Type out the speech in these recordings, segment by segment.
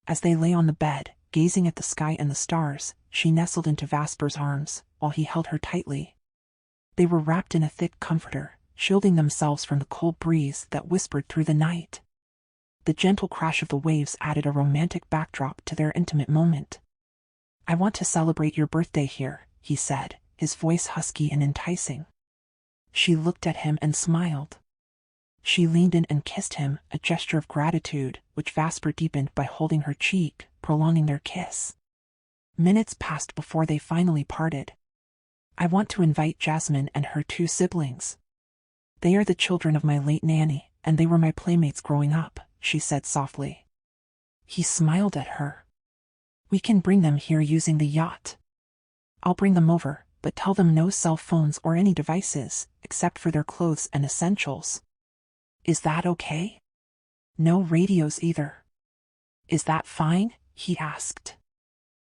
As they lay on the bed, gazing at the sky and the stars, she nestled into Vasper's arms, while he held her tightly. They were wrapped in a thick comforter, shielding themselves from the cold breeze that whispered through the night. The gentle crash of the waves added a romantic backdrop to their intimate moment. "I want to celebrate your birthday here," he said, his voice husky and enticing. She looked at him and smiled. She leaned in and kissed him, a gesture of gratitude, which Vasper deepened by holding her cheek, prolonging their kiss. Minutes passed before they finally parted. "I want to invite Jasmine and her 2 siblings. They are the children of my late nanny, and they were my playmates growing up," she said softly. He smiled at her. "We can bring them here using the yacht. I'll bring them over, but tell them no cell phones or any devices, except for their clothes and essentials. Is that okay? No radios either." "Is that fine?" he asked.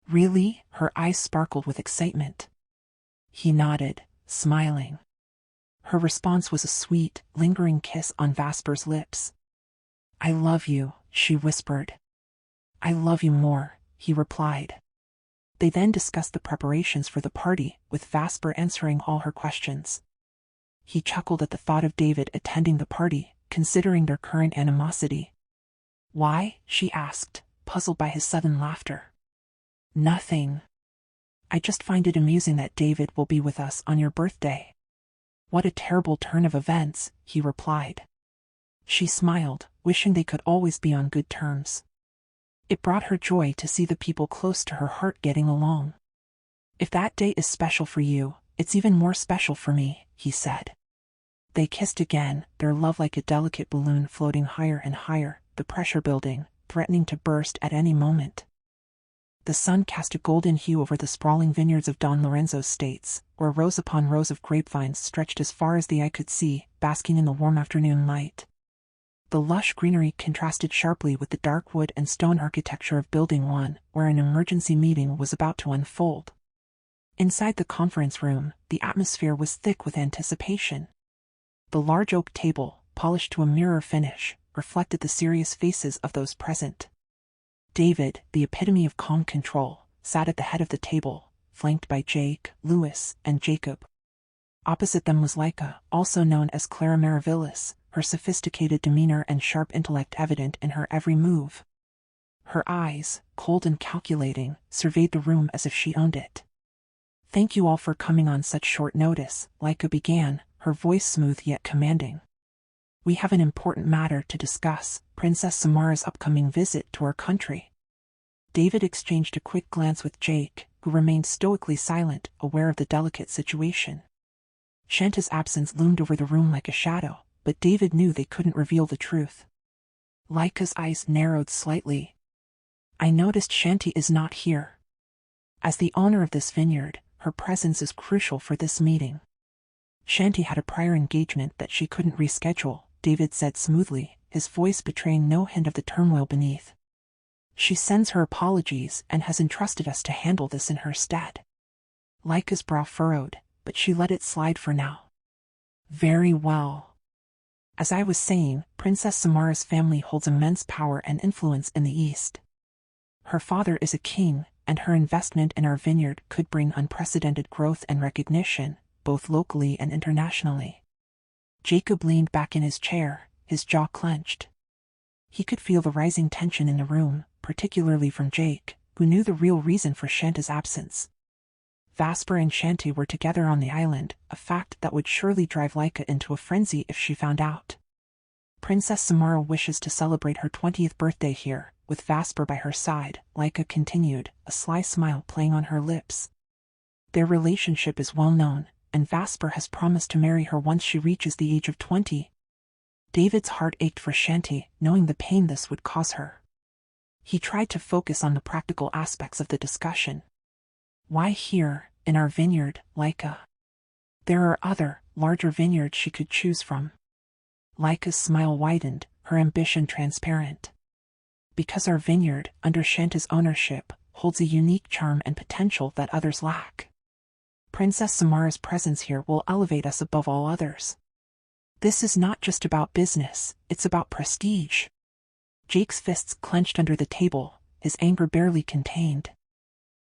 "Really?" Her eyes sparkled with excitement. He nodded, smiling. Her response was a sweet, lingering kiss on Vasper's lips. "I love you," she whispered. "I love you more," he replied. They then discussed the preparations for the party, with Vasper answering all her questions. He chuckled at the thought of David attending the party, considering their current animosity. "Why?" she asked, puzzled by his sudden laughter. "Nothing. I just find it amusing that David will be with us on your birthday." "What a terrible turn of events," he replied. She smiled, wishing they could always be on good terms. It brought her joy to see the people close to her heart getting along. "If that day is special for you, it's even more special for me," he said. They kissed again, their love like a delicate balloon floating higher and higher, the pressure building, threatening to burst at any moment. The sun cast a golden hue over the sprawling vineyards of Don Lorenzo Estates, where rows upon rows of grapevines stretched as far as the eye could see, basking in the warm afternoon light. The lush greenery contrasted sharply with the dark wood and stone architecture of Building 1, where an emergency meeting was about to unfold. Inside the conference room, the atmosphere was thick with anticipation. The large oak table, polished to a mirror finish, reflected the serious faces of those present. David, the epitome of calm control, sat at the head of the table, flanked by Jake, Louis, and Jacob. Opposite them was Laika, also known as Clara Maravillas, her sophisticated demeanor and sharp intellect evident in her every move. Her eyes, cold and calculating, surveyed the room as if she owned it. "Thank you all for coming on such short notice," Laika began, her voice smooth yet commanding. "We have an important matter to discuss, Princess Samara's upcoming visit to our country." David exchanged a quick glance with Jake, who remained stoically silent, aware of the delicate situation. Shanta's absence loomed over the room like a shadow, but David knew they couldn't reveal the truth. Laika's eyes narrowed slightly. "I noticed Shanti is not here. As the owner of this vineyard, her presence is crucial for this meeting." "Shanti had a prior engagement that she couldn't reschedule," David said smoothly, his voice betraying no hint of the turmoil beneath. "She sends her apologies and has entrusted us to handle this in her stead." Laika's brow furrowed, but she let it slide for now. "Very well. As I was saying, Princess Samara's family holds immense power and influence in the East. Her father is a king, and her investment in our vineyard could bring unprecedented growth and recognition, both locally and internationally." Jacob leaned back in his chair, his jaw clenched. He could feel the rising tension in the room, particularly from Jake, who knew the real reason for Shanta's absence. Vasper and Shanti were together on the island, a fact that would surely drive Laika into a frenzy if she found out. "Princess Samara wishes to celebrate her 20th birthday here, with Vasper by her side," Laika continued, a sly smile playing on her lips. "Their relationship is well known, and Vasper has promised to marry her once she reaches the age of 20. David's heart ached for Shanti, knowing the pain this would cause her. He tried to focus on the practical aspects of the discussion. "Why here, in our vineyard, Laika? There are other, larger vineyards she could choose from." Laika's smile widened, her ambition transparent. "Because our vineyard, under Shanta's ownership, holds a unique charm and potential that others lack. Princess Samara's presence here will elevate us above all others. This is not just about business, it's about prestige." Jake's fists clenched under the table, his anger barely contained.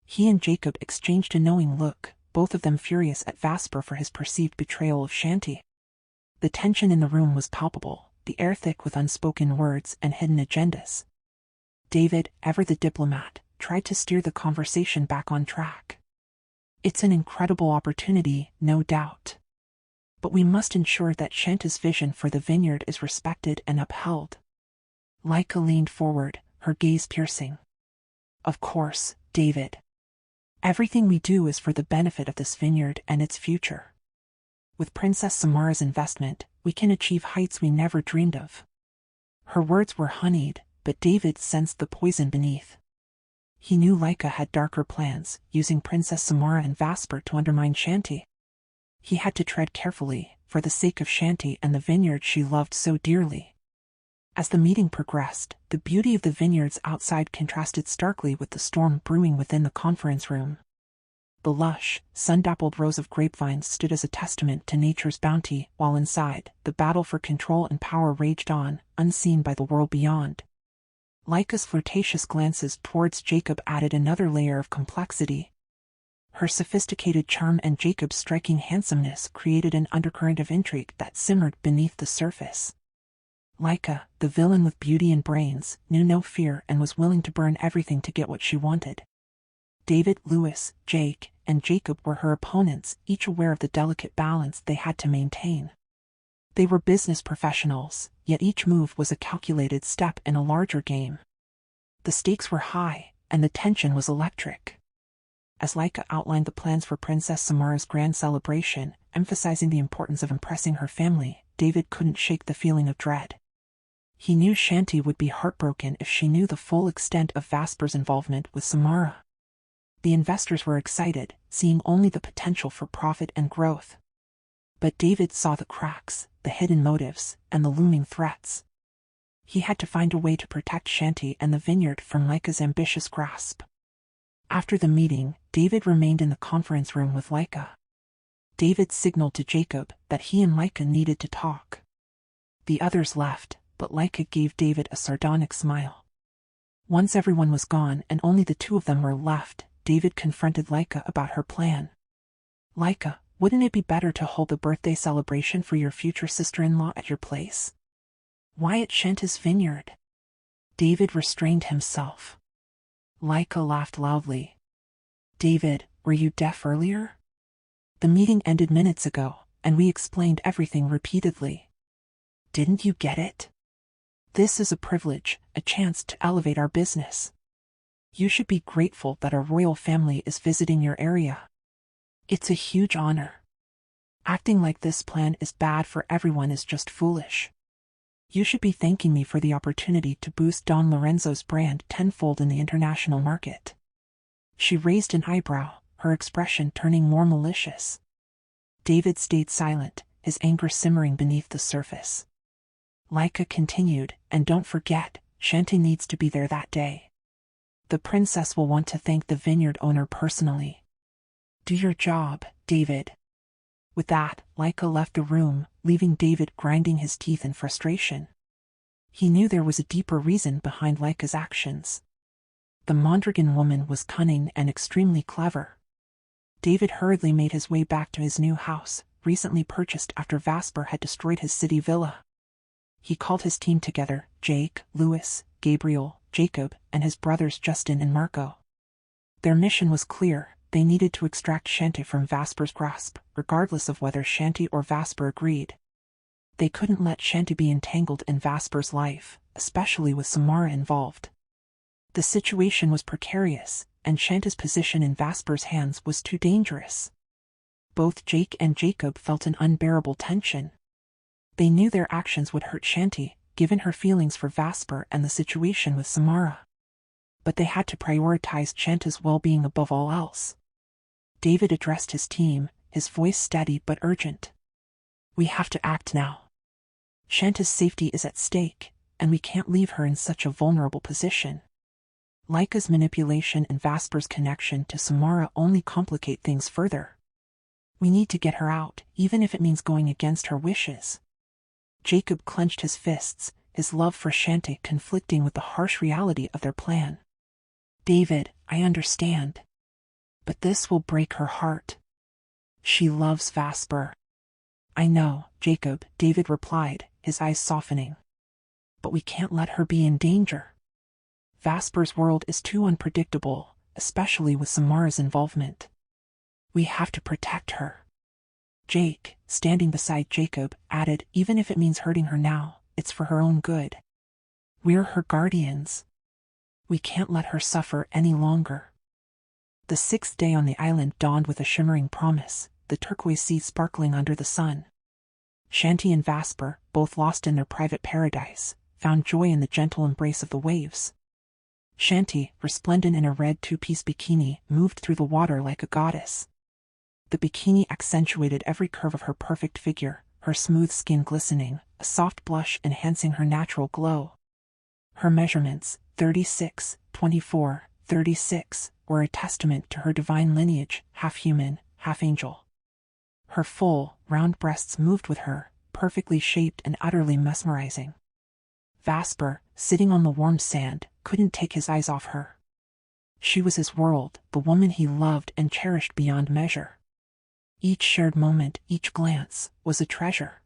He and Jacob exchanged a knowing look, both of them furious at Vasper for his perceived betrayal of Shanti. The tension in the room was palpable, the air thick with unspoken words and hidden agendas. David, ever the diplomat, tried to steer the conversation back on track. It's an incredible opportunity, no doubt. But we must ensure that Shanti's vision for the vineyard is respected and upheld. Laika leaned forward, her gaze piercing. Of course, David. Everything we do is for the benefit of this vineyard and its future. With Princess Samara's investment, we can achieve heights we never dreamed of. Her words were honeyed, but David sensed the poison beneath. He knew Laika had darker plans, using Princess Samara and Vasper to undermine Shanti. He had to tread carefully, for the sake of Shanti and the vineyard she loved so dearly. As the meeting progressed, the beauty of the vineyards outside contrasted starkly with the storm brewing within the conference room. The lush, sun-dappled rows of grapevines stood as a testament to nature's bounty, while inside, the battle for control and power raged on, unseen by the world beyond. Laika's flirtatious glances towards Jacob added another layer of complexity. Her sophisticated charm and Jacob's striking handsomeness created an undercurrent of intrigue that simmered beneath the surface. Laika, the villain with beauty and brains, knew no fear and was willing to burn everything to get what she wanted. David, Louis, Jake, and Jacob were her opponents, each aware of the delicate balance they had to maintain. They were business professionals, yet each move was a calculated step in a larger game. The stakes were high, and the tension was electric. As Laika outlined the plans for Princess Samara's grand celebration, emphasizing the importance of impressing her family, David couldn't shake the feeling of dread. He knew Shanti would be heartbroken if she knew the full extent of Vasper's involvement with Samara. The investors were excited, seeing only the potential for profit and growth. But David saw the cracks, the hidden motives, and the looming threats. He had to find a way to protect Shanti and the vineyard from Laika's ambitious grasp. After the meeting, David remained in the conference room with Laika. David signaled to Jacob that he and Laika needed to talk. The others left, but Laika gave David a sardonic smile. Once everyone was gone and only the two of them were left, David confronted Laika about her plan. Laika, wouldn't it be better to hold the birthday celebration for your future sister-in-law at your place? Why at Shanti's vineyard? David restrained himself. Laika laughed loudly. David, were you deaf earlier? The meeting ended minutes ago, and we explained everything repeatedly. Didn't you get it? This is a privilege, a chance to elevate our business. You should be grateful that our royal family is visiting your area. It's a huge honor. Acting like this plan is bad for everyone is just foolish. You should be thanking me for the opportunity to boost Don Lorenzo's brand tenfold in the international market. She raised an eyebrow, her expression turning more malicious. David stayed silent, his anger simmering beneath the surface. Laika continued, and don't forget, Shanti needs to be there that day. The princess will want to thank the vineyard owner personally. Do your job, David. With that, Laika left the room, leaving David grinding his teeth in frustration. He knew there was a deeper reason behind Laika's actions. The Mondragon woman was cunning and extremely clever. David hurriedly made his way back to his new house, recently purchased after Vasper had destroyed his city villa. He called his team together, Jake, Louis, Gabriel, Jacob, and his brothers Justin and Marco. Their mission was clear. They needed to extract Shanti from Vasper's grasp, regardless of whether Shanti or Vasper agreed. They couldn't let Shanti be entangled in Vasper's life, especially with Samara involved. The situation was precarious, and Shanti's position in Vasper's hands was too dangerous. Both Jake and Jacob felt an unbearable tension. They knew their actions would hurt Shanti, given her feelings for Vasper and the situation with Samara. But they had to prioritize Shanti's well-being above all else. David addressed his team, his voice steady but urgent. We have to act now. Shanti's safety is at stake, and we can't leave her in such a vulnerable position. Laika's manipulation and Vasper's connection to Samara only complicate things further. We need to get her out, even if it means going against her wishes. Jacob clenched his fists, his love for Shanti conflicting with the harsh reality of their plan. David, I understand. But this will break her heart. She loves Vasper. I know, Jacob, David replied, his eyes softening. But we can't let her be in danger. Vasper's world is too unpredictable, especially with Samara's involvement. We have to protect her. Jake, standing beside Jacob, added, even if it means hurting her now, it's for her own good. We're her guardians. We can't let her suffer any longer. The 6th day on the island dawned with a shimmering promise, the turquoise sea sparkling under the sun. Shanti and Vasper, both lost in their private paradise, found joy in the gentle embrace of the waves. Shanti, resplendent in a red two-piece bikini, moved through the water like a goddess. The bikini accentuated every curve of her perfect figure, her smooth skin glistening, a soft blush enhancing her natural glow. Her measurements, 36, 24, 36, were a testament to her divine lineage, half human, half angel. Her full, round breasts moved with her, perfectly shaped and utterly mesmerizing. Vasper, sitting on the warm sand, couldn't take his eyes off her. She was his world, the woman he loved and cherished beyond measure. Each shared moment, each glance, was a treasure.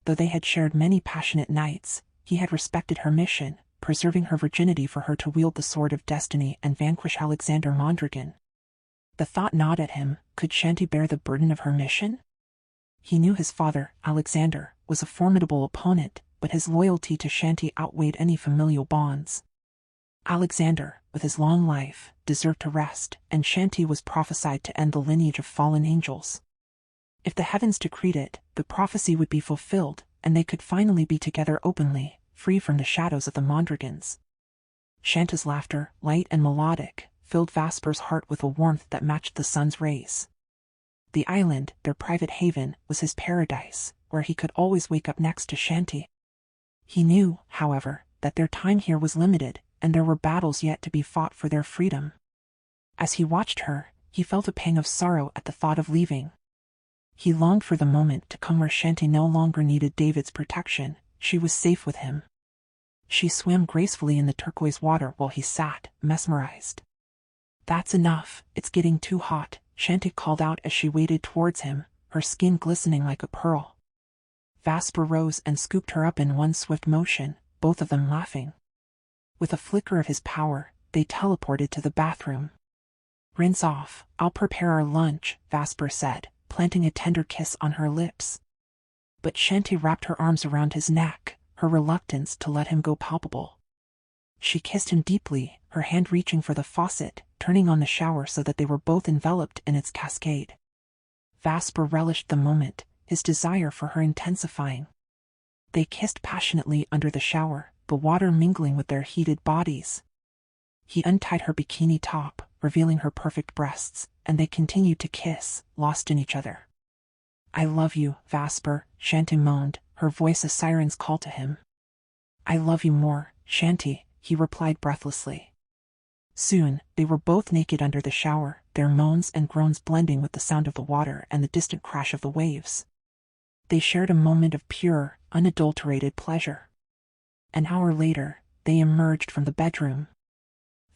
Though they had shared many passionate nights, he had respected her mission, preserving her virginity for her to wield the sword of destiny and vanquish Alexander Mondragon. The thought gnawed at him, could Shanti bear the burden of her mission? He knew his father, Alexander, was a formidable opponent, but his loyalty to Shanti outweighed any familial bonds. Alexander, with his long life, deserved to rest, and Shanti was prophesied to end the lineage of fallen angels. If the heavens decreed it, the prophecy would be fulfilled, and they could finally be together openly, free from the shadows of the Mondragons. Shanti's laughter, light and melodic, filled Vasper's heart with a warmth that matched the sun's rays. The island, their private haven, was his paradise, where he could always wake up next to Shanti. He knew, however, that their time here was limited, and there were battles yet to be fought for their freedom. As he watched her, he felt a pang of sorrow at the thought of leaving. He longed for the moment to come where Shanti no longer needed David's protection, she was safe with him. She swam gracefully in the turquoise water while he sat, mesmerized. That's enough, it's getting too hot, Shanti called out as she waded towards him, her skin glistening like a pearl. Vasper rose and scooped her up in one swift motion, both of them laughing. With a flicker of his power, they teleported to the bathroom. Rinse off, I'll prepare our lunch, Vasper said, planting a tender kiss on her lips. But Shanti wrapped her arms around his neck, her reluctance to let him go palpable. She kissed him deeply, her hand reaching for the faucet, turning on the shower so that they were both enveloped in its cascade. Vasper relished the moment, his desire for her intensifying. They kissed passionately under the shower, the water mingling with their heated bodies. He untied her bikini top, revealing her perfect breasts, and they continued to kiss, lost in each other. I love you, Vasper, Shanti moaned, her voice a siren's call to him. I love you more, Shanti, he replied breathlessly. Soon, they were both naked under the shower, their moans and groans blending with the sound of the water and the distant crash of the waves. They shared a moment of pure, unadulterated pleasure. An hour later, they emerged from the bedroom.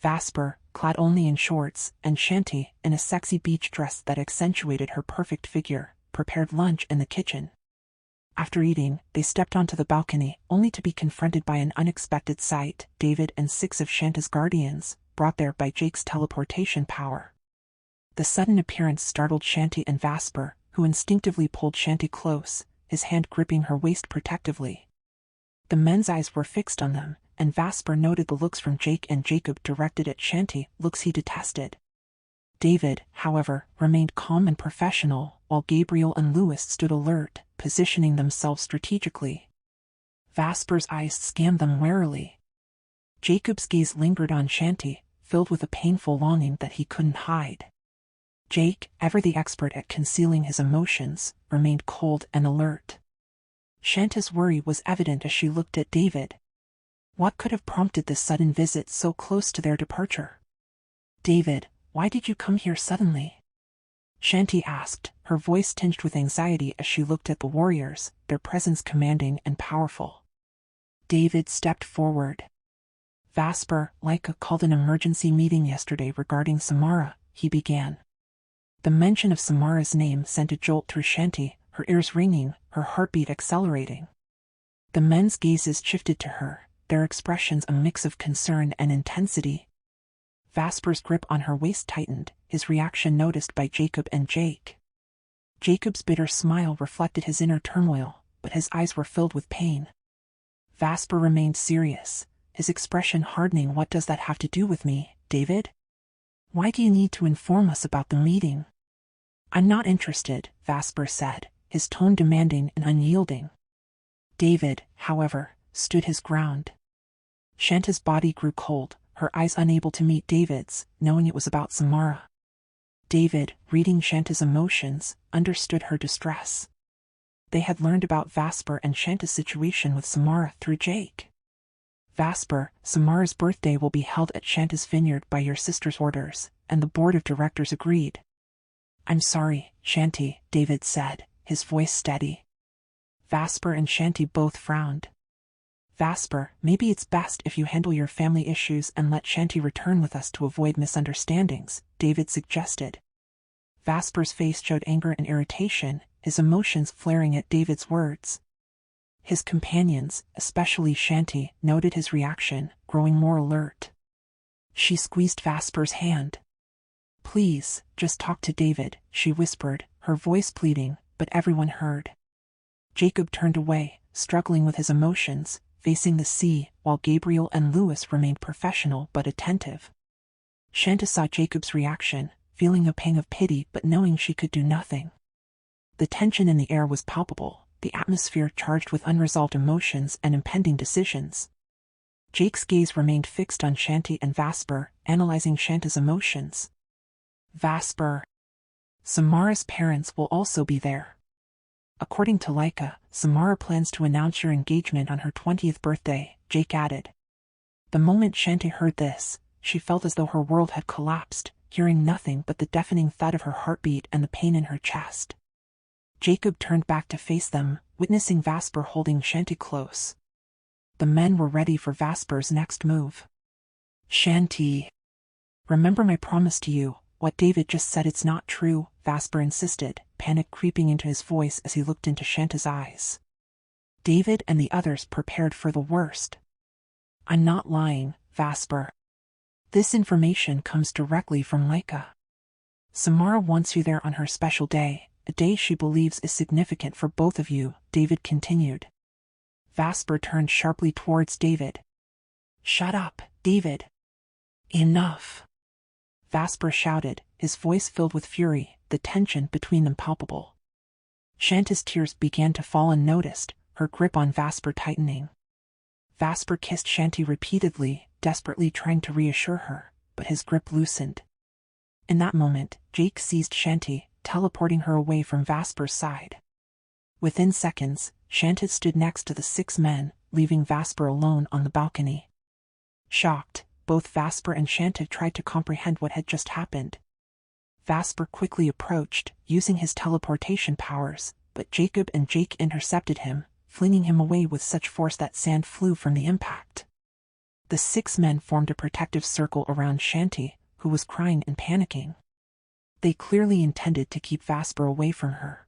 Vasper, clad only in shorts, and Shanti, in a sexy beach dress that accentuated her perfect figure, prepared lunch in the kitchen. After eating, they stepped onto the balcony, only to be confronted by an unexpected sight, David and 6 of Shanti's guardians, brought there by Jake's teleportation power. The sudden appearance startled Shanti and Vasper, who instinctively pulled Shanti close, his hand gripping her waist protectively. The men's eyes were fixed on them, and Vasper noted the looks from Jake and Jacob directed at Shanti, looks he detested. David, however, remained calm and professional, while Gabriel and Louis stood alert, positioning themselves strategically. Vasper's eyes scanned them warily. Jacob's gaze lingered on Shanti, filled with a painful longing that he couldn't hide. Jake, ever the expert at concealing his emotions, remained cold and alert. Shanti's worry was evident as she looked at David. What could have prompted this sudden visit so close to their departure? David, why did you come here suddenly? Shanti asked, her voice tinged with anxiety as she looked at the warriors, their presence commanding and powerful. David stepped forward. Vasper, Laika called an emergency meeting yesterday regarding Samara, he began. The mention of Samara's name sent a jolt through Shanti, her ears ringing, her heartbeat accelerating. The men's gazes shifted to her, their expressions a mix of concern and intensity. Vasper's grip on her waist tightened, his reaction noticed by Jacob and Jake. Jacob's bitter smile reflected his inner turmoil, but his eyes were filled with pain. Vasper remained serious, his expression hardening. What does that have to do with me, David? Why do you need to inform us about the meeting? I'm not interested, Vasper said, his tone demanding and unyielding. David, however, stood his ground. Shanta's body grew cold, her eyes unable to meet David's, knowing it was about Samara. David, reading Shanta's emotions, understood her distress. They had learned about Vasper and Shanta's situation with Samara through Jake. Vasper, Samara's birthday will be held at Shanta's vineyard by your sister's orders, and the board of directors agreed. I'm sorry, Shanti, David said, his voice steady. Vasper and Shanti both frowned. Vasper, maybe it's best if you handle your family issues and let Shanti return with us to avoid misunderstandings, David suggested. Vasper's face showed anger and irritation, his emotions flaring at David's words. His companions, especially Shanti, noted his reaction, growing more alert. She squeezed Vasper's hand. Please, just talk to David, she whispered, her voice pleading, but everyone heard. Jacob turned away, struggling with his emotions, facing the sea, while Gabriel and Louis remained professional but attentive. Shanta saw Jacob's reaction, feeling a pang of pity but knowing she could do nothing. The tension in the air was palpable, the atmosphere charged with unresolved emotions and impending decisions. Jake's gaze remained fixed on Shanti and Vasper, analyzing Shanta's emotions. Vasper. Samara's parents will also be there. According to Laika, Samara plans to announce your engagement on her 20th birthday, Jake added. The moment Shanti heard this, she felt as though her world had collapsed, hearing nothing but the deafening thud of her heartbeat and the pain in her chest. Jacob turned back to face them, witnessing Vasper holding Shanti close. The men were ready for Vasper's next move. Shanti. Remember my promise to you, what David just said it's not true, Vasper insisted, panic creeping into his voice as he looked into Shanta's eyes. David and the others prepared for the worst. I'm not lying, Vasper. This information comes directly from Laika. Samara wants you there on her special day, a day she believes is significant for both of you, David continued. Vasper turned sharply towards David. Shut up, David. Enough. Vasper shouted, his voice filled with fury, the tension between them palpable. Shanta's tears began to fall unnoticed, her grip on Vasper tightening. Vasper kissed Shanti repeatedly, desperately trying to reassure her, but his grip loosened. In that moment, Jake seized Shanti, teleporting her away from Vasper's side. Within seconds, Shanti stood next to the 6 men, leaving Vasper alone on the balcony. Shocked, both Vasper and Shanti tried to comprehend what had just happened. Vasper quickly approached, using his teleportation powers, but Jacob and Jake intercepted him, flinging him away with such force that sand flew from the impact. The 6 men formed a protective circle around Shanti, who was crying and panicking. They clearly intended to keep Vasper away from her.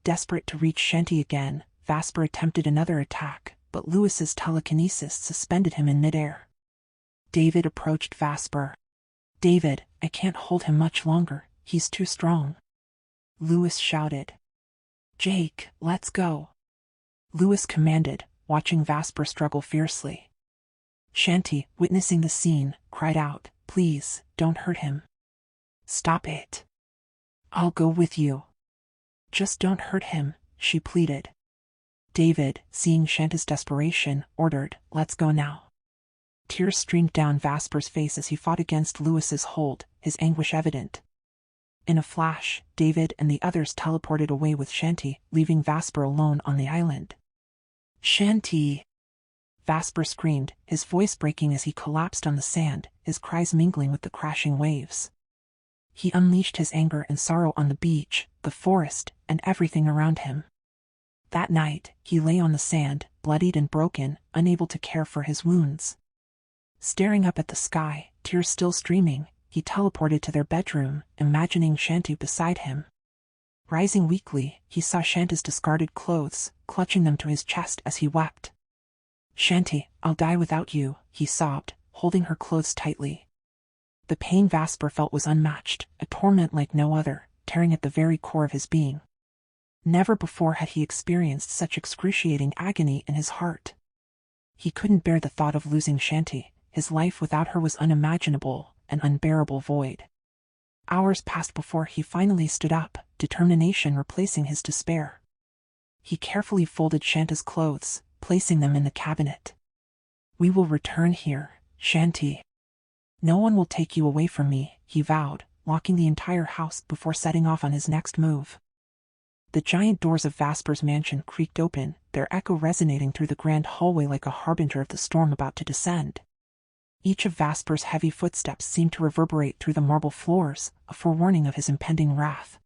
Desperate to reach Shanti again, Vasper attempted another attack, but Louis's telekinesis suspended him in midair. David approached Vasper. David, I can't hold him much longer, he's too strong. Louis shouted. Jake, let's go. Louis commanded, watching Vasper struggle fiercely. Shanti, witnessing the scene, cried out, Please, don't hurt him. Stop it. I'll go with you. Just don't hurt him, she pleaded. David, seeing Shanta's desperation, ordered, Let's go now. Tears streamed down Vasper's face as he fought against Louis's hold, his anguish evident. In a flash, David and the others teleported away with Shanti, leaving Vasper alone on the island. Shanti! Vasper screamed, his voice breaking as he collapsed on the sand, his cries mingling with the crashing waves. He unleashed his anger and sorrow on the beach, the forest, and everything around him. That night, he lay on the sand, bloodied and broken, unable to care for his wounds. Staring up at the sky, tears still streaming, he teleported to their bedroom, imagining Shanti beside him. Rising weakly, he saw Shanta's discarded clothes, clutching them to his chest as he wept. "Shanti, I'll die without you," he sobbed, holding her clothes tightly. The pain Vasper felt was unmatched, a torment like no other, tearing at the very core of his being. Never before had he experienced such excruciating agony in his heart. He couldn't bear the thought of losing Shanti. His life without her was unimaginable, an unbearable void. Hours passed before he finally stood up, determination replacing his despair. He carefully folded Shanta's clothes, placing them in the cabinet. "We will return here, Shanti. No one will take you away from me," he vowed, locking the entire house before setting off on his next move. The giant doors of Vasper's mansion creaked open, their echo resonating through the grand hallway like a harbinger of the storm about to descend. Each of Vasper's heavy footsteps seemed to reverberate through the marble floors, a forewarning of his impending wrath.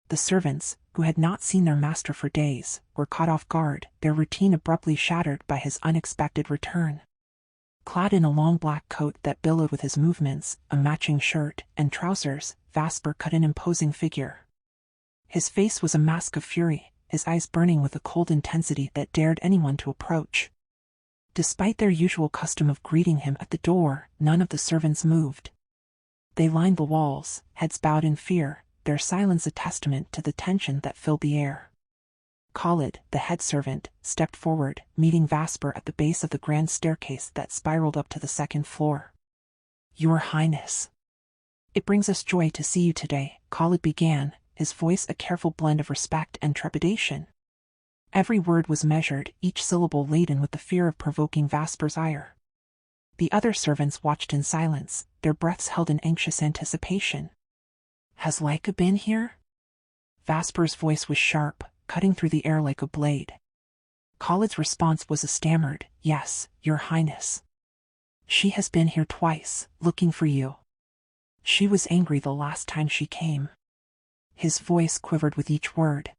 The servants, who had not seen their master for days, were caught off guard, their routine abruptly shattered by his unexpected return. Clad in a long black coat that billowed with his movements, a matching shirt, and trousers, Vasper cut an imposing figure. His face was a mask of fury, his eyes burning with a cold intensity that dared anyone to approach. Despite their usual custom of greeting him at the door, none of the servants moved. They lined the walls, heads bowed in fear, their silence a testament to the tension that filled the air. Khalid, the head servant, stepped forward, meeting Vasper at the base of the grand staircase that spiraled up to the second floor. "Your Highness. It brings us joy to see you today," Khalid began, his voice a careful blend of respect and trepidation. Every word was measured, each syllable laden with the fear of provoking Vasper's ire. The other servants watched in silence, their breaths held in anxious anticipation. "Has Laika been here?" Vasper's voice was sharp, cutting through the air like a blade. Khalid's response was a stammered, "Yes, Your Highness. She has been here twice, looking for you. She was angry the last time she came." His voice quivered with each word.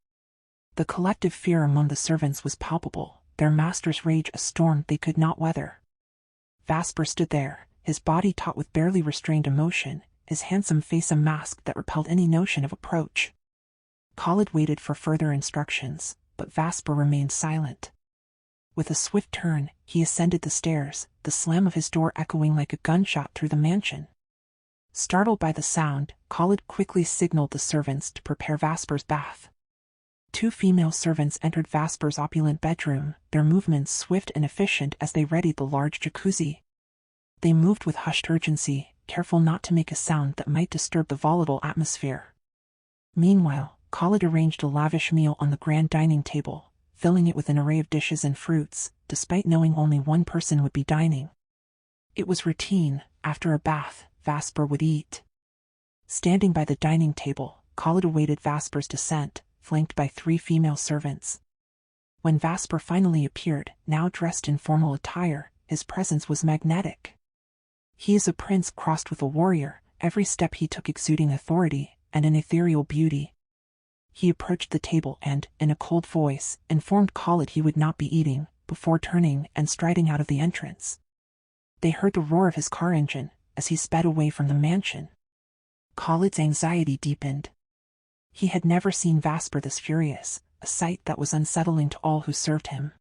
The collective fear among the servants was palpable, their master's rage a storm they could not weather. Vasper stood there, his body taut with barely restrained emotion, his handsome face a mask that repelled any notion of approach. Khalid waited for further instructions, but Vasper remained silent. With a swift turn, he ascended the stairs, the slam of his door echoing like a gunshot through the mansion. Startled by the sound, Khalid quickly signaled the servants to prepare Vasper's bath. 2 female servants entered Vasper's opulent bedroom, their movements swift and efficient as they readied the large jacuzzi. They moved with hushed urgency, careful not to make a sound that might disturb the volatile atmosphere. Meanwhile, Khalid arranged a lavish meal on the grand dining table, filling it with an array of dishes and fruits, despite knowing only one person would be dining. It was routine. After a bath, Vasper would eat. Standing by the dining table, Khalid awaited Vasper's descent, flanked by 3 female servants. When Vasper finally appeared, now dressed in formal attire, his presence was magnetic. He is a prince crossed with a warrior, every step he took exuding authority and an ethereal beauty. He approached the table and, in a cold voice, informed Khalid he would not be eating, before turning and striding out of the entrance. They heard the roar of his car engine as he sped away from the mansion. Khalid's anxiety deepened. He had never seen Vasper this furious, a sight that was unsettling to all who served him.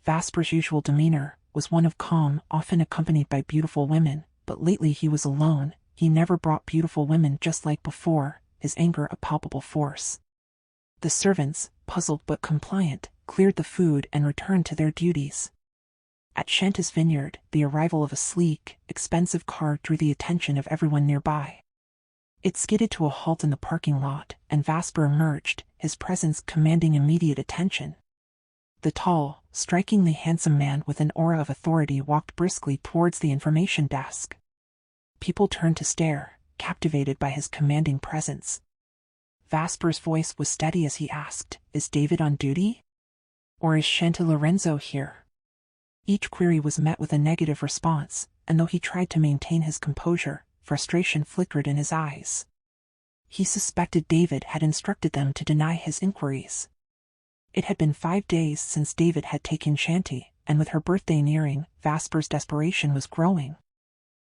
Vasper's usual demeanor was one of calm, often accompanied by beautiful women, but lately he was alone. He never brought beautiful women just like before, his anger a palpable force. The servants, puzzled but compliant, cleared the food and returned to their duties. At Shanta's vineyard, the arrival of a sleek, expensive car drew the attention of everyone nearby. It skidded to a halt in the parking lot, and Vasper emerged, his presence commanding immediate attention. The tall, strikingly handsome man with an aura of authority walked briskly towards the information desk. People turned to stare, captivated by his commanding presence. Vasper's voice was steady as he asked, "Is David on duty? Or is Shanta Lorenzo here?" Each query was met with a negative response, and though he tried to maintain his composure, frustration flickered in his eyes. He suspected David had instructed them to deny his inquiries. It had been 5 days since David had taken Shanti, and with her birthday nearing, Vasper's desperation was growing.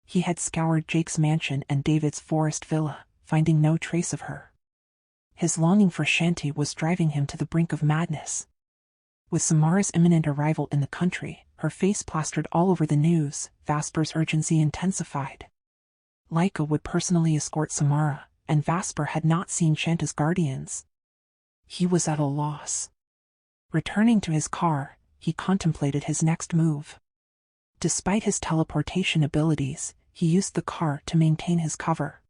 He had scoured Jake's mansion and David's forest villa, finding no trace of her. His longing for Shanti was driving him to the brink of madness. With Samara's imminent arrival in the country, her face plastered all over the news, Vasper's urgency intensified. Laika would personally escort Samara, and Vasper had not seen Shanta's guardians. He was at a loss. Returning to his car, he contemplated his next move. Despite his teleportation abilities, he used the car to maintain his cover.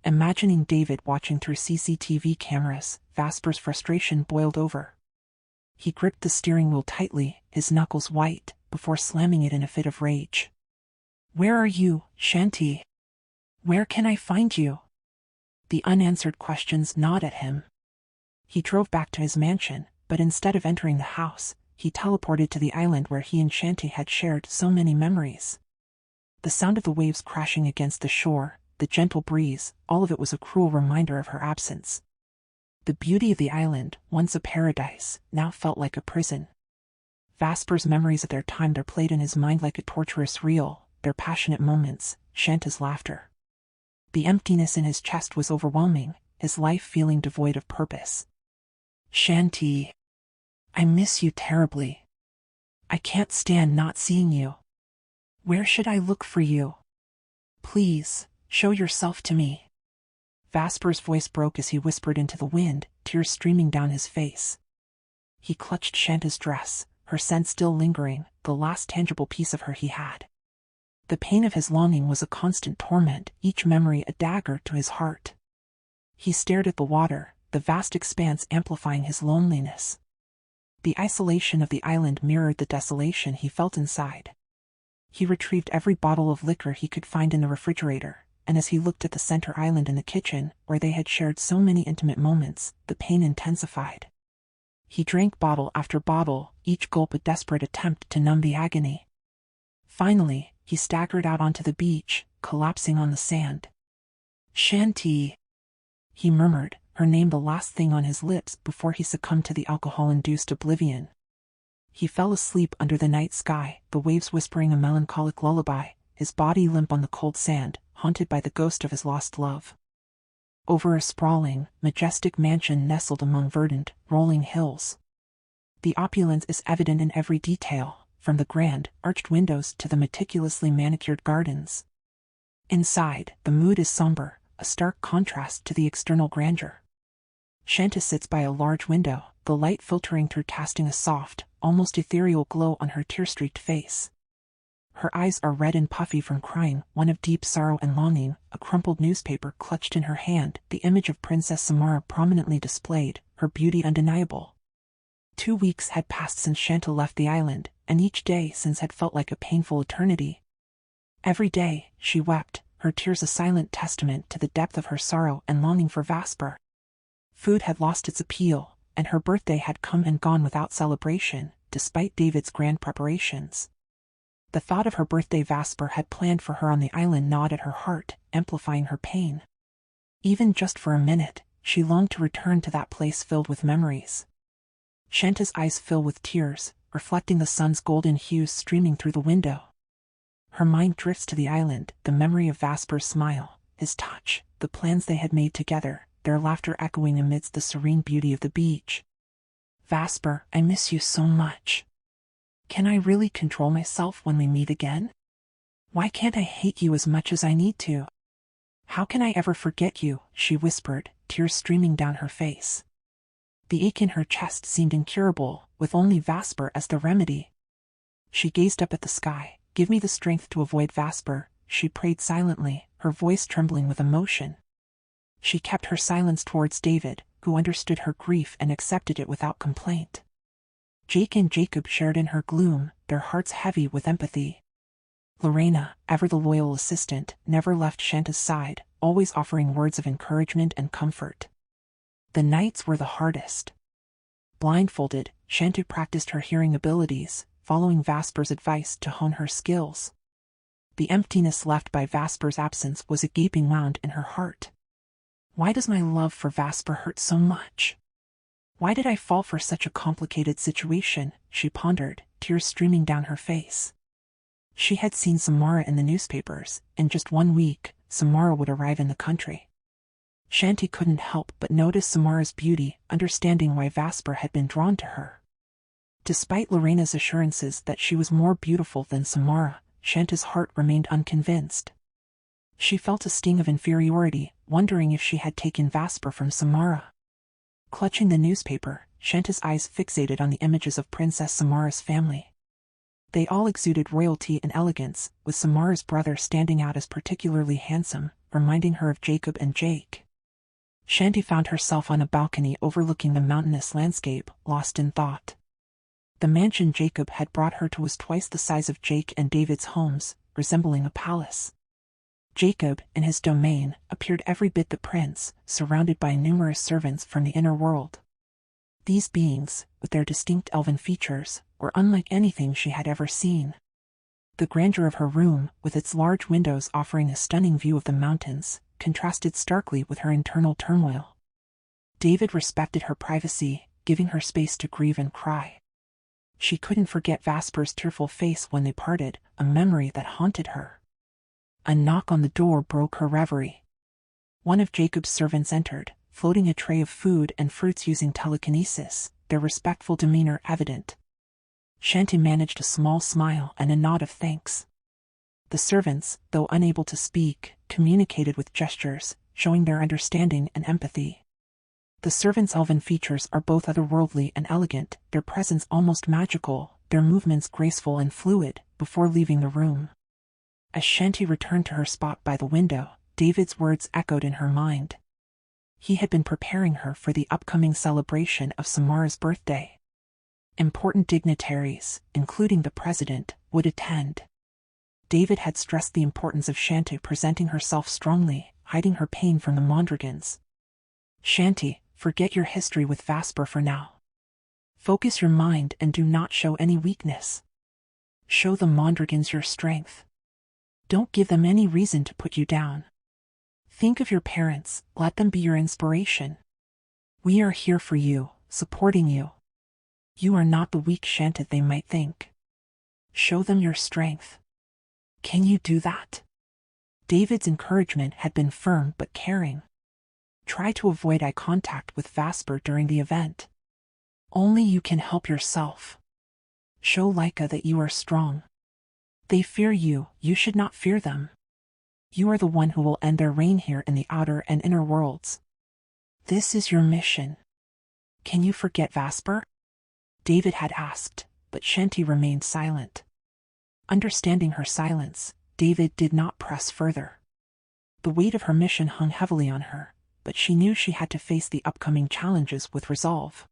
Imagining David watching through CCTV cameras, Vasper's frustration boiled over. He gripped the steering wheel tightly, his knuckles white, before slamming it in a fit of rage. "Where are you, Shanti? Where can I find you?" The unanswered questions gnawed at him. He drove back to his mansion, but instead of entering the house, he teleported to the island where he and Shanti had shared so many memories. The sound of the waves crashing against the shore, the gentle breeze, all of it was a cruel reminder of her absence. The beauty of the island, once a paradise, now felt like a prison. Vasper's memories of their time there played in his mind like a torturous reel, their passionate moments, Shanta's laughter. The emptiness in his chest was overwhelming, his life feeling devoid of purpose. "Shanti, I miss you terribly. I can't stand not seeing you. Where should I look for you? Please, show yourself to me." Vasper's voice broke as he whispered into the wind, tears streaming down his face. He clutched Shanta's dress, her scent still lingering, the last tangible piece of her he had. The pain of his longing was a constant torment, each memory a dagger to his heart. He stared at the water, the vast expanse amplifying his loneliness. The isolation of the island mirrored the desolation he felt inside. He retrieved every bottle of liquor he could find in the refrigerator, and as he looked at the center island in the kitchen, where they had shared so many intimate moments, the pain intensified. He drank bottle after bottle, each gulp a desperate attempt to numb the agony. Finally, he staggered out onto the beach, collapsing on the sand. "Shanti," he murmured, her name the last thing on his lips before he succumbed to the alcohol-induced oblivion. He fell asleep under the night sky, the waves whispering a melancholic lullaby, his body limp on the cold sand, haunted by the ghost of his lost love. Over a sprawling, majestic mansion nestled among verdant, rolling hills. The opulence is evident in every detail, from the grand, arched windows to the meticulously manicured gardens. Inside, the mood is somber, a stark contrast to the external grandeur. Shanta sits by a large window, the light filtering through, casting a soft, almost ethereal glow on her tear-streaked face. Her eyes are red and puffy from crying, one of deep sorrow and longing, a crumpled newspaper clutched in her hand, the image of Princess Samara prominently displayed, her beauty undeniable. 2 weeks had passed since Shanta left the island, and each day since had felt like a painful eternity. Every day, she wept, her tears a silent testament to the depth of her sorrow and longing for Vasper. Food had lost its appeal, and her birthday had come and gone without celebration, despite David's grand preparations. The thought of her birthday Vasper had planned for her on the island gnawed at her heart, amplifying her pain. Even just for a minute, she longed to return to that place filled with memories. Shanta's eyes fill with tears, reflecting the sun's golden hues streaming through the window. Her mind drifts to the island, the memory of Vasper's smile, his touch, the plans they had made together, their laughter echoing amidst the serene beauty of the beach. "Vasper, I miss you so much. Can I really control myself when we meet again? Why can't I hate you as much as I need to? How can I ever forget you?" she whispered, tears streaming down her face. The ache in her chest seemed incurable, with only Vasper as the remedy. She gazed up at the sky. "Give me the strength to avoid Vasper," she prayed silently, her voice trembling with emotion. She kept her silence towards David, who understood her grief and accepted it without complaint. Jake and Jacob shared in her gloom, their hearts heavy with empathy. Lorena, ever the loyal assistant, never left Shanta's side, always offering words of encouragement and comfort. The nights were the hardest. Blindfolded, Shanta practiced her hearing abilities, following Vasper's advice to hone her skills. The emptiness left by Vasper's absence was a gaping wound in her heart. Why does my love for Vasper hurt so much? Why did I fall for such a complicated situation? She pondered, tears streaming down her face. She had seen Samara in the newspapers, and just 1 week, Samara would arrive in the country. Shanti couldn't help but notice Samara's beauty, understanding why Vasper had been drawn to her. Despite Lorena's assurances that she was more beautiful than Samara, Shanti's heart remained unconvinced. She felt a sting of inferiority, wondering if she had taken Vasper from Samara. Clutching the newspaper, Shanti's eyes fixated on the images of Princess Samara's family. They all exuded royalty and elegance, with Samara's brother standing out as particularly handsome, reminding her of Jacob and Jake. Shanti found herself on a balcony overlooking the mountainous landscape, lost in thought. The mansion Jacob had brought her to was twice the size of Jake and David's homes, resembling a palace. Jacob, in his domain, appeared every bit the prince, surrounded by numerous servants from the inner world. These beings, with their distinct elven features, were unlike anything she had ever seen. The grandeur of her room, with its large windows offering a stunning view of the mountains, contrasted starkly with her internal turmoil. David respected her privacy, giving her space to grieve and cry. She couldn't forget Vasper's tearful face when they parted, a memory that haunted her. A knock on the door broke her reverie. One of Jacob's servants entered, floating a tray of food and fruits using telekinesis, their respectful demeanor evident. Shanti managed a small smile and a nod of thanks. The servants, though unable to speak, communicated with gestures, showing their understanding and empathy. The servants' elven features are both otherworldly and elegant, their presence almost magical, their movements graceful and fluid, before leaving the room. As Shanti returned to her spot by the window, David's words echoed in her mind. He had been preparing her for the upcoming celebration of Samara's birthday. Important dignitaries, including the president, would attend. David had stressed the importance of Shanti presenting herself strongly, hiding her pain from the Mondragons. Shanti, forget your history with Vasper for now. Focus your mind and do not show any weakness. Show the Mondragons your strength. Don't give them any reason to put you down. Think of your parents, let them be your inspiration. We are here for you, supporting you. You are not the weak Shanti they might think. Show them your strength. Can you do that? David's encouragement had been firm but caring. Try to avoid eye contact with Vasper during the event. Only you can help yourself. Show Laika that you are strong. They fear you, you should not fear them. You are the one who will end their reign here in the outer and inner worlds. This is your mission. Can you forget Vasper? David had asked, but Shanti remained silent. Understanding her silence, David did not press further. The weight of her mission hung heavily on her, but she knew she had to face the upcoming challenges with resolve.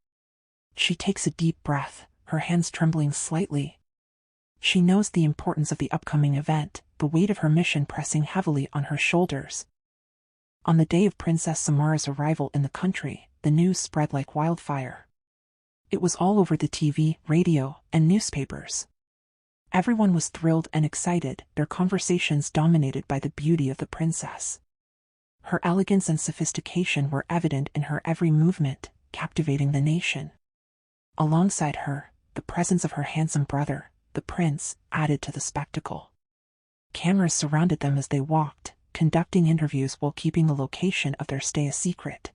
She takes a deep breath, her hands trembling slightly. She knows the importance of the upcoming event, the weight of her mission pressing heavily on her shoulders. On the day of Princess Samara's arrival in the country, the news spread like wildfire. It was all over the TV, radio, and newspapers. Everyone was thrilled and excited, their conversations dominated by the beauty of the princess. Her elegance and sophistication were evident in her every movement, captivating the nation. Alongside her, the presence of her handsome brother, the prince, added to the spectacle. Cameras surrounded them as they walked, conducting interviews while keeping the location of their stay a secret.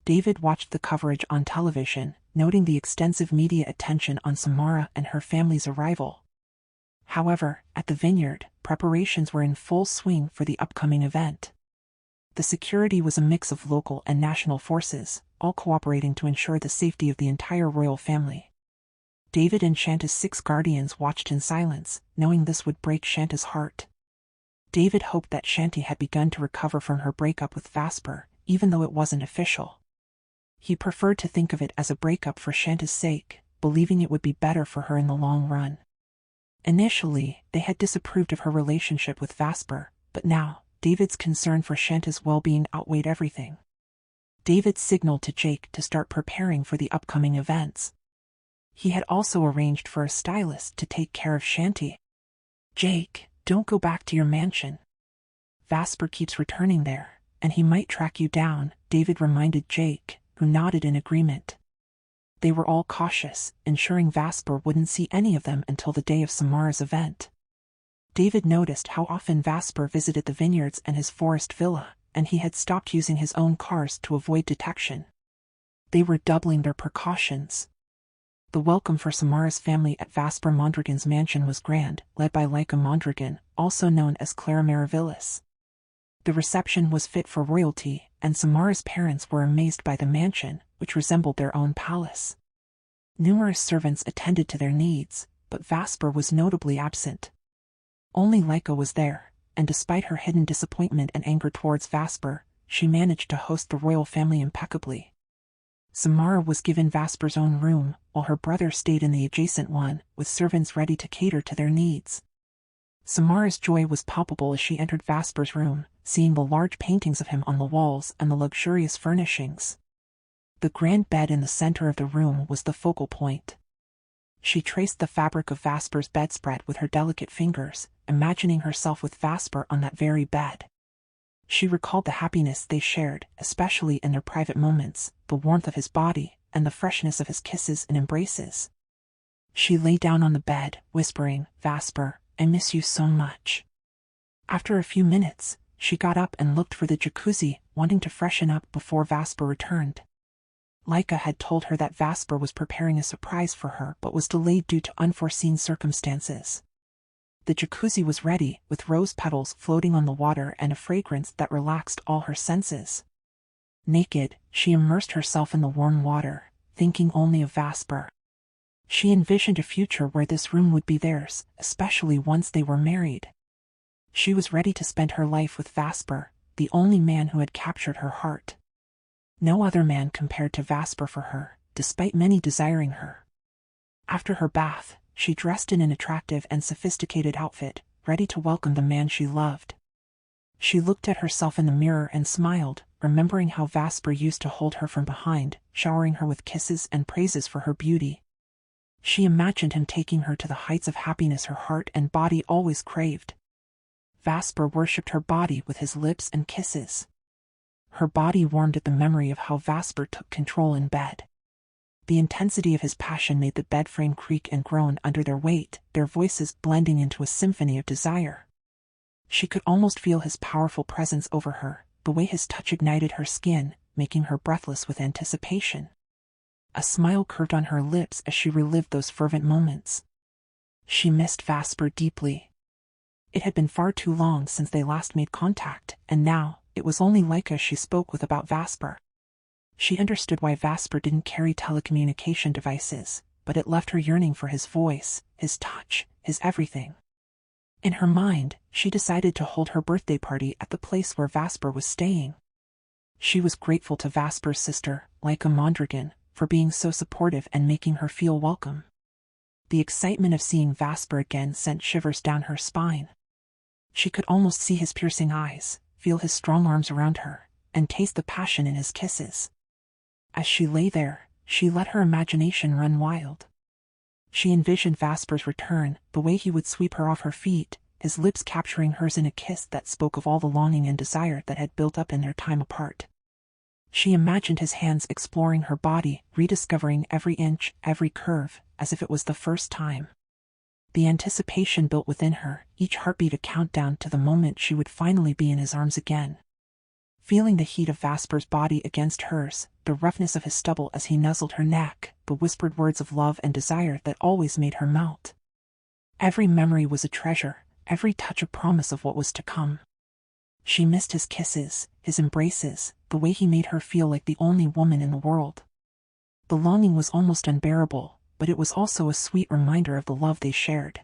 David watched the coverage on television, noting the extensive media attention on Samara and her family's arrival. However, at the vineyard, preparations were in full swing for the upcoming event. The security was a mix of local and national forces, all cooperating to ensure the safety of the entire royal family. David and Shanti's 6 guardians watched in silence, knowing this would break Shanti's heart. David hoped that Shanti had begun to recover from her breakup with Vasper, even though it wasn't official. He preferred to think of it as a breakup for Shanti's sake, believing it would be better for her in the long run. Initially, they had disapproved of her relationship with Vasper, but now, David's concern for Shanti's well-being outweighed everything. David signaled to Jake to start preparing for the upcoming events. He had also arranged for a stylist to take care of Shanti. Jake, don't go back to your mansion. Vasper keeps returning there, and he might track you down, David reminded Jake, who nodded in agreement. They were all cautious, ensuring Vasper wouldn't see any of them until the day of Samara's event. David noticed how often Vasper visited the vineyards and his forest villa, and he had stopped using his own cars to avoid detection. They were doubling their precautions. The welcome for Samara's family at Vasper Mondragon's mansion was grand, led by Laika Mondragon, also known as Clara Maravillas. The reception was fit for royalty, and Samara's parents were amazed by the mansion, which resembled their own palace. Numerous servants attended to their needs, but Vasper was notably absent. Only Laika was there, and despite her hidden disappointment and anger towards Vasper, she managed to host the royal family impeccably. Samara was given Vasper's own room, while her brother stayed in the adjacent one, with servants ready to cater to their needs. Samara's joy was palpable as she entered Vasper's room, seeing the large paintings of him on the walls and the luxurious furnishings. The grand bed in the center of the room was the focal point. She traced the fabric of Vasper's bedspread with her delicate fingers, imagining herself with Vasper on that very bed. She recalled the happiness they shared, especially in their private moments, the warmth of his body, and the freshness of his kisses and embraces. She lay down on the bed, whispering, "Vasper, I miss you so much." After a few minutes, she got up and looked for the jacuzzi, wanting to freshen up before Vasper returned. Laika had told her that Vasper was preparing a surprise for her but was delayed due to unforeseen circumstances. The jacuzzi was ready, with rose petals floating on the water and a fragrance that relaxed all her senses. Naked, she immersed herself in the warm water, thinking only of Vasper. She envisioned a future where this room would be theirs, especially once they were married. She was ready to spend her life with Vasper, the only man who had captured her heart. No other man compared to Vasper for her, despite many desiring her. After her bath, she dressed in an attractive and sophisticated outfit, ready to welcome the man she loved. She looked at herself in the mirror and smiled, remembering how Vasper used to hold her from behind, showering her with kisses and praises for her beauty. She imagined him taking her to the heights of happiness her heart and body always craved. Vasper worshipped her body with his lips and kisses. Her body warmed at the memory of how Vasper took control in bed. The intensity of his passion made the bed frame creak and groan under their weight, their voices blending into a symphony of desire. She could almost feel his powerful presence over her, the way his touch ignited her skin, making her breathless with anticipation. A smile curved on her lips as she relived those fervent moments. She missed Vasper deeply. It had been far too long since they last made contact, and now, it was only Laika she spoke with about Vasper. She understood why Vasper didn't carry telecommunication devices, but it left her yearning for his voice, his touch, his everything. In her mind, she decided to hold her birthday party at the place where Vasper was staying. She was grateful to Vasper's sister, Laika Mondragon, for being so supportive and making her feel welcome. The excitement of seeing Vasper again sent shivers down her spine. She could almost see his piercing eyes, feel his strong arms around her, and taste the passion in his kisses. As she lay there, she let her imagination run wild. She envisioned Vasper's return, the way he would sweep her off her feet, his lips capturing hers in a kiss that spoke of all the longing and desire that had built up in their time apart. She imagined his hands exploring her body, rediscovering every inch, every curve, as if it was the first time. The anticipation built within her, each heartbeat a countdown to the moment she would finally be in his arms again. Feeling the heat of Vasper's body against hers, the roughness of his stubble as he nuzzled her neck, the whispered words of love and desire that always made her melt. Every memory was a treasure, every touch a promise of what was to come. She missed his kisses, his embraces, the way he made her feel like the only woman in the world. The longing was almost unbearable, but it was also a sweet reminder of the love they shared.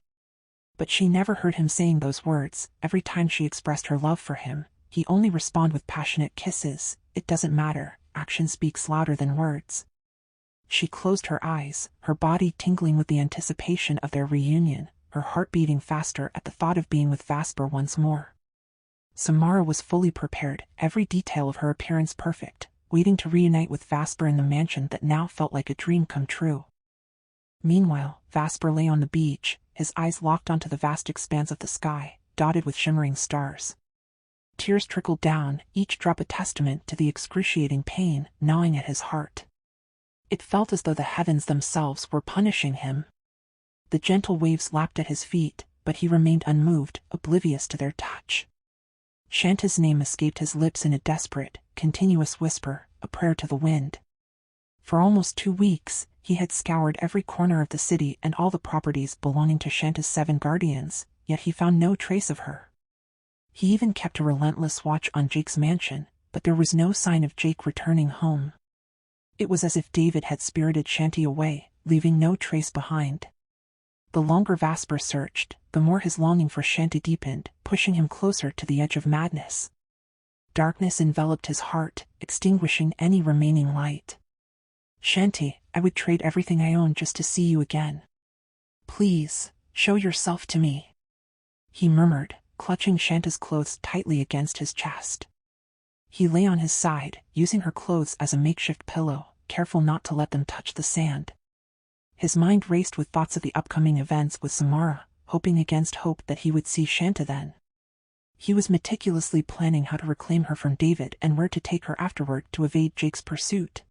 But she never heard him saying those words. Every time she expressed her love for him, he only responded with passionate kisses. It doesn't matter, action speaks louder than words. She closed her eyes, her body tingling with the anticipation of their reunion, her heart beating faster at the thought of being with Vasper once more. Samara was fully prepared, every detail of her appearance perfect, waiting to reunite with Vasper in the mansion that now felt like a dream come true. Meanwhile, Vasper lay on the beach, his eyes locked onto the vast expanse of the sky, dotted with shimmering stars. Tears trickled down, each drop a testament to the excruciating pain gnawing at his heart. It felt as though the heavens themselves were punishing him. The gentle waves lapped at his feet, but he remained unmoved, oblivious to their touch. Shanta's name escaped his lips in a desperate, continuous whisper, a prayer to the wind. For almost 2 weeks, he had scoured every corner of the city and all the properties belonging to Shanta's 7 guardians, yet he found no trace of her. He even kept a relentless watch on Jake's mansion, but there was no sign of Jake returning home. It was as if David had spirited Shanti away, leaving no trace behind. The longer Vasper searched, the more his longing for Shanti deepened, pushing him closer to the edge of madness. Darkness enveloped his heart, extinguishing any remaining light. "Shanti, I would trade everything I own just to see you again. Please, show yourself to me," he murmured, clutching Shanta's clothes tightly against his chest. He lay on his side, using her clothes as a makeshift pillow, careful not to let them touch the sand. His mind raced with thoughts of the upcoming events with Samara, hoping against hope that he would see Shanta then. He was meticulously planning how to reclaim her from David and where to take her afterward to evade Jake's pursuit.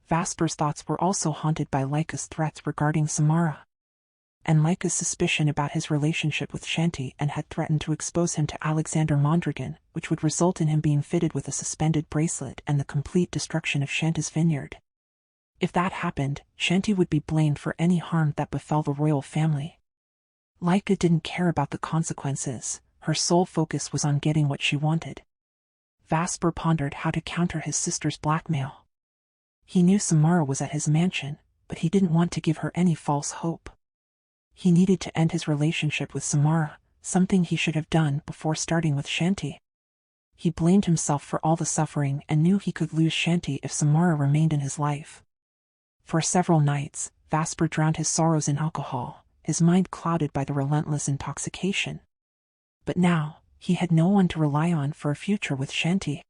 Vasper's thoughts were also haunted by Laika's threats regarding Samara, and Laika's suspicion about his relationship with Shanti and had threatened to expose him to Alexander Mondragon, which would result in him being fitted with a suspended bracelet and the complete destruction of Shanta's vineyard. If that happened, Shanti would be blamed for any harm that befell the royal family. Laika didn't care about the consequences, her sole focus was on getting what she wanted. Vasper pondered how to counter his sister's blackmail. He knew Samara was at his mansion, but he didn't want to give her any false hope. He needed to end his relationship with Samara, something he should have done before starting with Shanti. He blamed himself for all the suffering and knew he could lose Shanti if Samara remained in his life. For several nights, Vasper drowned his sorrows in alcohol, his mind clouded by the relentless intoxication. But now, he had no one to rely on for a future with Shanti.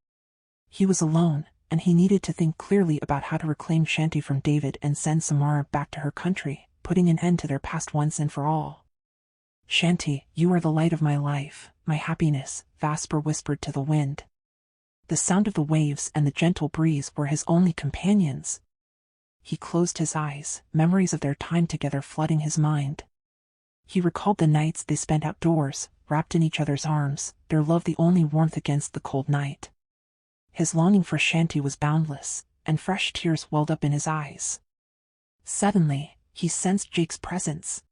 He was alone, and he needed to think clearly about how to reclaim Shanti from David and send Samara back to her country, putting an end to their past once and for all. "Shanti, you are the light of my life, my happiness," Vasper whispered to the wind. The sound of the waves and the gentle breeze were his only companions. He closed his eyes, memories of their time together flooding his mind. He recalled the nights they spent outdoors, wrapped in each other's arms, their love the only warmth against the cold night. His longing for Shanti was boundless, and fresh tears welled up in his eyes. Suddenly, he sensed Jake's presence.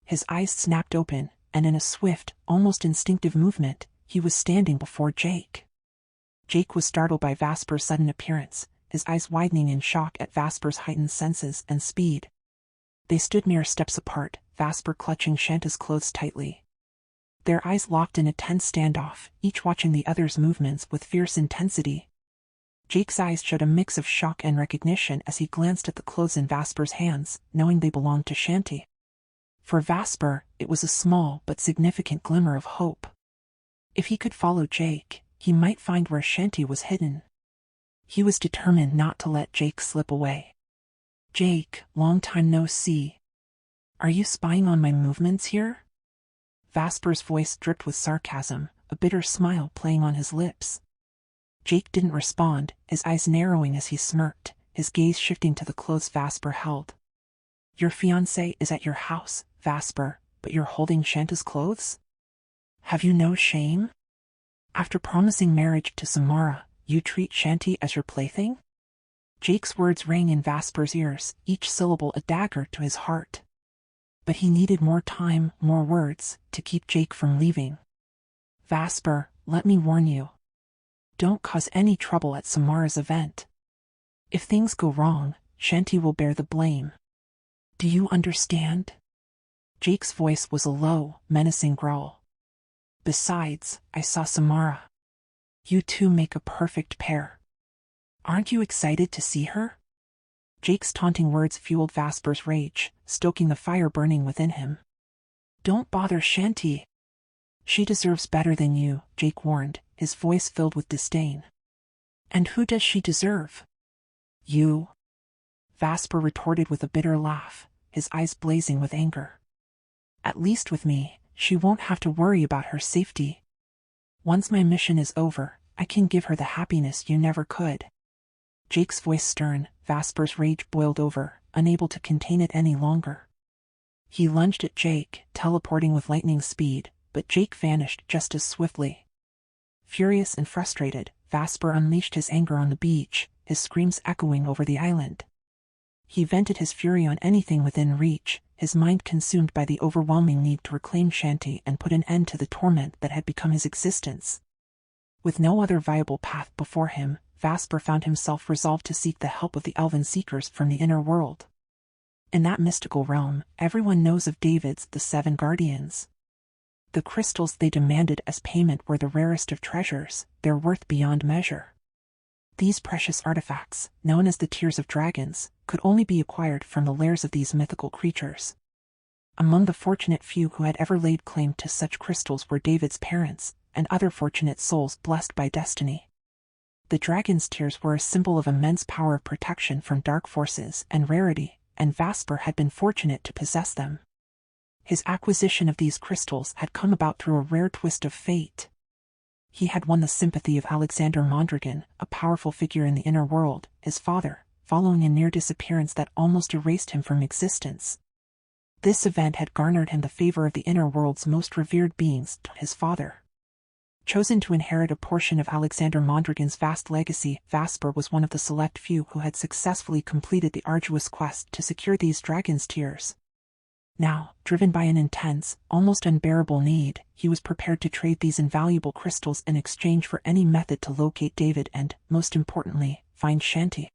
His eyes snapped open, and in a swift, almost instinctive movement, he was standing before Jake. Jake was startled by Vasper's sudden appearance, his eyes widening in shock at Vasper's heightened senses and speed. They stood mere steps apart, Vasper clutching Shanta's clothes tightly. Their eyes locked in a tense standoff, each watching the other's movements with fierce intensity. Jake's eyes showed a mix of shock and recognition as he glanced at the clothes in Vasper's hands, knowing they belonged to Shanti. For Vasper, it was a small but significant glimmer of hope. If he could follow Jake, he might find where Shanti was hidden. He was determined not to let Jake slip away. "Jake, long time no see. Are you spying on my movements here?" Vasper's voice dripped with sarcasm, a bitter smile playing on his lips. Jake didn't respond, his eyes narrowing as he smirked, his gaze shifting to the clothes Vasper held. "Your fiancé is at your house, Vasper, but you're holding Shanta's clothes? Have you no shame? After promising marriage to Samara, you treat Shanti as your plaything?" Jake's words rang in Vasper's ears, each syllable a dagger to his heart. But he needed more time, more words, to keep Jake from leaving. "Vasper, let me warn you. Don't cause any trouble at Samara's event. If things go wrong, Shanti will bear the blame. Do you understand?" Jake's voice was a low, menacing growl. "Besides, I saw Samara. You two make a perfect pair. Aren't you excited to see her?" Jake's taunting words fueled Vasper's rage, stoking the fire burning within him. "Don't bother Shanti. She deserves better than you," Jake warned, his voice filled with disdain. "And who does she deserve?" "You," Vasper retorted with a bitter laugh, his eyes blazing with anger. "At least with me, she won't have to worry about her safety. Once my mission is over, I can give her the happiness you never could." Jake's voice stern. Vasper's rage boiled over, unable to contain it any longer. He lunged at Jake, teleporting with lightning speed, but Jake vanished just as swiftly. Furious and frustrated, Vasper unleashed his anger on the beach, his screams echoing over the island. He vented his fury on anything within reach, his mind consumed by the overwhelming need to reclaim Shanti and put an end to the torment that had become his existence. With no other viable path before him, Vasper found himself resolved to seek the help of the Elven Seekers from the inner world. In that mystical realm, everyone knows of David's the Seven Guardians. The crystals they demanded as payment were the rarest of treasures, their worth beyond measure. These precious artifacts, known as the Tears of Dragons, could only be acquired from the lairs of these mythical creatures. Among the fortunate few who had ever laid claim to such crystals were David's parents, and other fortunate souls blessed by destiny. The dragon's tears were a symbol of immense power of protection from dark forces and rarity, and Vasper had been fortunate to possess them. His acquisition of these crystals had come about through a rare twist of fate. He had won the sympathy of Alexander Mondragon, a powerful figure in the inner world, his father, following a near disappearance that almost erased him from existence. This event had garnered him the favor of the inner world's most revered beings, his father. Chosen to inherit a portion of Alexander Mondragon's vast legacy, Vasper was one of the select few who had successfully completed the arduous quest to secure these dragon's tears. Now, driven by an intense, almost unbearable need, he was prepared to trade these invaluable crystals in exchange for any method to locate David and, most importantly, find Shanti.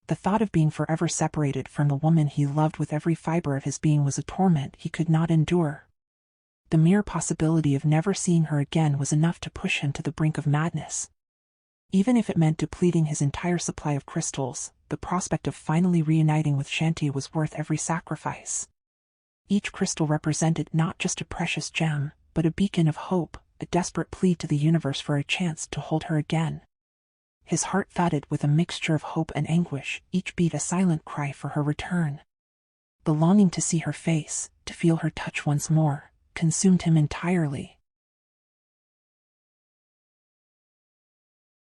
The thought of being forever separated from the woman he loved with every fiber of his being was a torment he could not endure. The mere possibility of never seeing her again was enough to push him to the brink of madness. Even if it meant depleting his entire supply of crystals, the prospect of finally reuniting with Shanti was worth every sacrifice. Each crystal represented not just a precious gem, but a beacon of hope, a desperate plea to the universe for a chance to hold her again. His heart thudded with a mixture of hope and anguish, each beat a silent cry for her return. The longing to see her face, to feel her touch once more, consumed him entirely.